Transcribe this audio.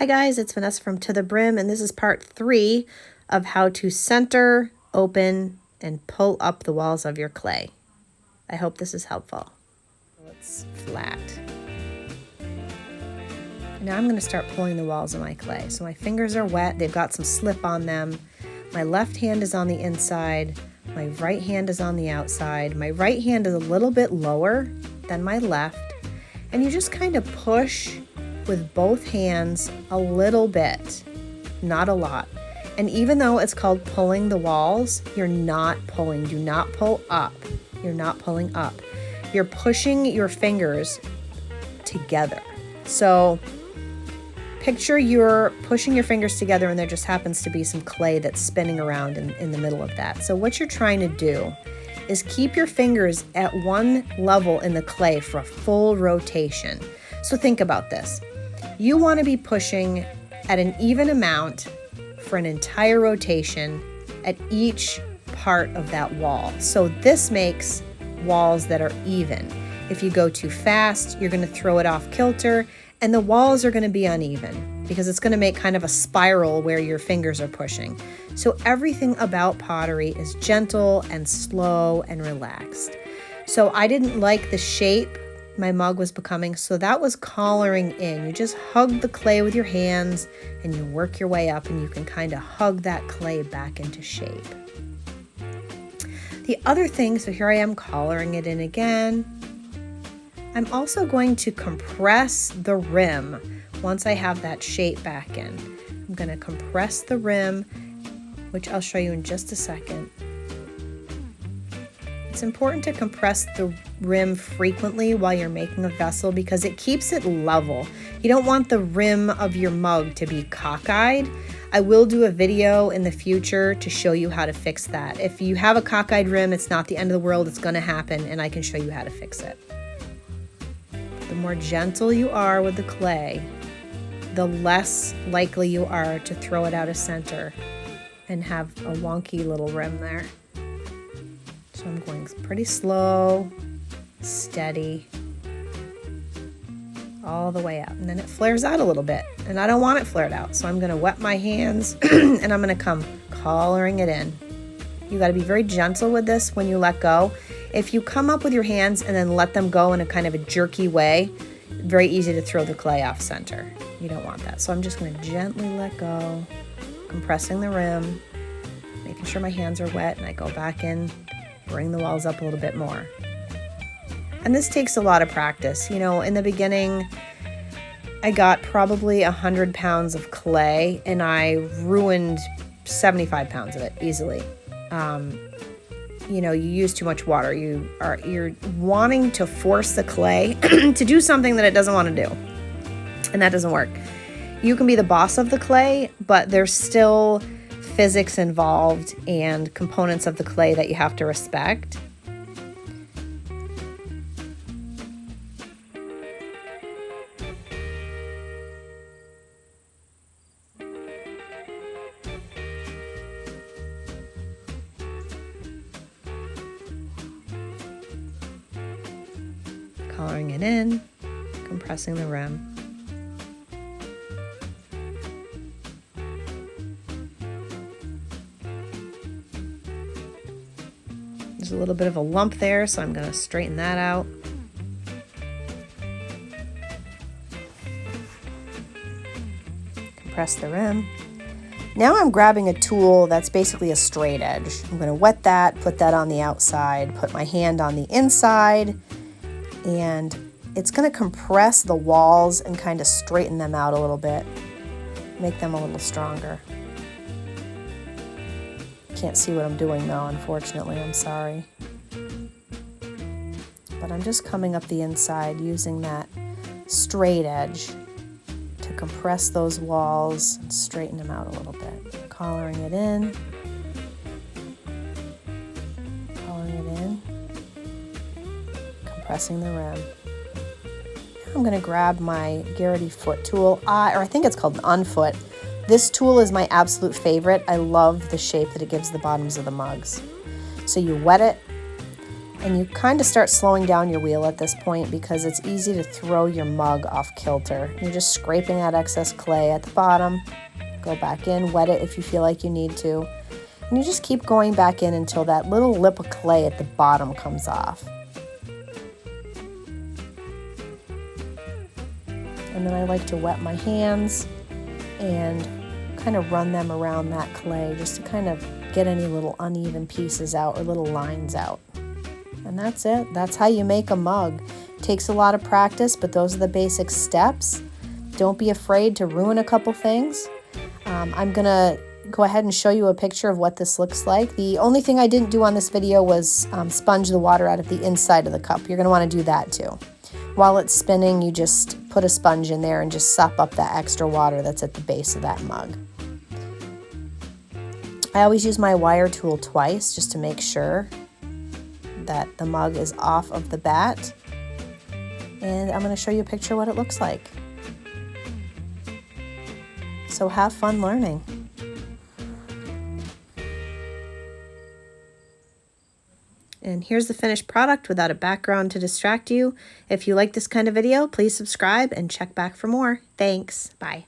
Hi guys, it's Vanessa from To the Brim, and this is part 3 of how to center, open, and pull up the walls of your clay. I hope this is helpful. It's flat. Now I'm going to start pulling the walls of my clay. So my fingers are wet, they've got some slip on them. My left hand is on the inside, my right hand is on the outside. My right hand is a little bit lower than my left, and you just kind of push with both hands a little bit, not a lot. And even though it's called pulling the walls, you're not pulling. Do not pull up. You're not pulling up. You're pushing your fingers together. So picture you're pushing your fingers together and there just happens to be some clay that's spinning around in the middle of that. So what you're trying to do is keep your fingers at one level in the clay for a full rotation. So think about this. You want to be pushing at an even amount for an entire rotation at each part of that wall. So this makes walls that are even. If you go too fast, you're going to throw it off kilter, and the walls are going to be uneven because it's going to make kind of a spiral where your fingers are pushing. So everything about pottery is gentle and slow and relaxed. So I didn't like the shape my mug was becoming, so that was collaring in. You just hug the clay with your hands and you work your way up, and you can kind of hug that clay back into shape. The other thing, so here I am collaring it in again. I'm also going to compress the rim once I have that shape back in. I'm going to compress the rim, which I'll show you in just a second. It's important to compress the rim frequently while you're making a vessel because it keeps it level. You don't want the rim of your mug to be cockeyed. I will do a video in the future to show you how to fix that. If you have a cockeyed rim, it's not the end of the world. It's going to happen, and I can show you how to fix it. The more gentle you are with the clay, the less likely you are to throw it out of center and have a wonky little rim there. So I'm going pretty slow, steady, all the way up. And then it flares out a little bit, and I don't want it flared out. So I'm going to wet my hands and I'm going to come collaring it in. You got to be very gentle with this when you let go. If you come up with your hands and then let them go in a kind of a jerky way, very easy to throw the clay off center. You don't want that. So I'm just going to gently let go, compressing the rim, making sure my hands are wet, and I go back in, bring the walls up a little bit more. And this takes a lot of practice. You know, in the beginning, I got probably 100 pounds of clay and I ruined 75 pounds of it easily. You know, you use too much water. You're wanting to force the clay to do something that it doesn't want to do. And that doesn't work. You can be the boss of the clay, but there's still physics involved and components of the clay that you have to respect. Collaring it in, compressing the rim. There's a little bit of a lump there, so I'm going to straighten that out. Compress the rim. Now I'm grabbing a tool that's basically a straight edge. I'm going to wet that, put that on the outside, put my hand on the inside, and it's going to compress the walls and kind of straighten them out a little bit, make them a little stronger. Can't see what I'm doing though, unfortunately. I'm sorry. But I'm just coming up the inside using that straight edge to compress those walls and straighten them out a little bit. Collaring it in. Collaring it in. Compressing the rim. Now I'm going to grab my Garrity foot tool, or I think it's called an unfoot. This tool is my absolute favorite. I love the shape that it gives the bottoms of the mugs. So you wet it, And you kind of start slowing down your wheel at this point because it's easy to throw your mug off kilter. You're just scraping that excess clay at the bottom. Go back in, wet it if you feel like you need to. And you just keep going back in until that little lip of clay at the bottom comes off. And then I like to wet my hands and kind of run them around that clay just to kind of get any little uneven pieces out or little lines out. And that's it. That's how you make a mug. It takes a lot of practice, but those are the basic steps. Don't be afraid to ruin a couple things. I'm gonna go ahead and show you a picture of what this looks like. The only thing I didn't do on this video was sponge the water out of the inside of the cup. You're gonna wanna do that too. While it's spinning, you just put a sponge in there and just sop up that extra water that's at the base of that mug. I always use my wire tool twice just to make sure that the mug is off of the bat. And I'm going to show you a picture of what it looks like. So have fun learning. And here's the finished product without a background to distract you. If you like this kind of video, please subscribe and check back for more. Thanks. Bye.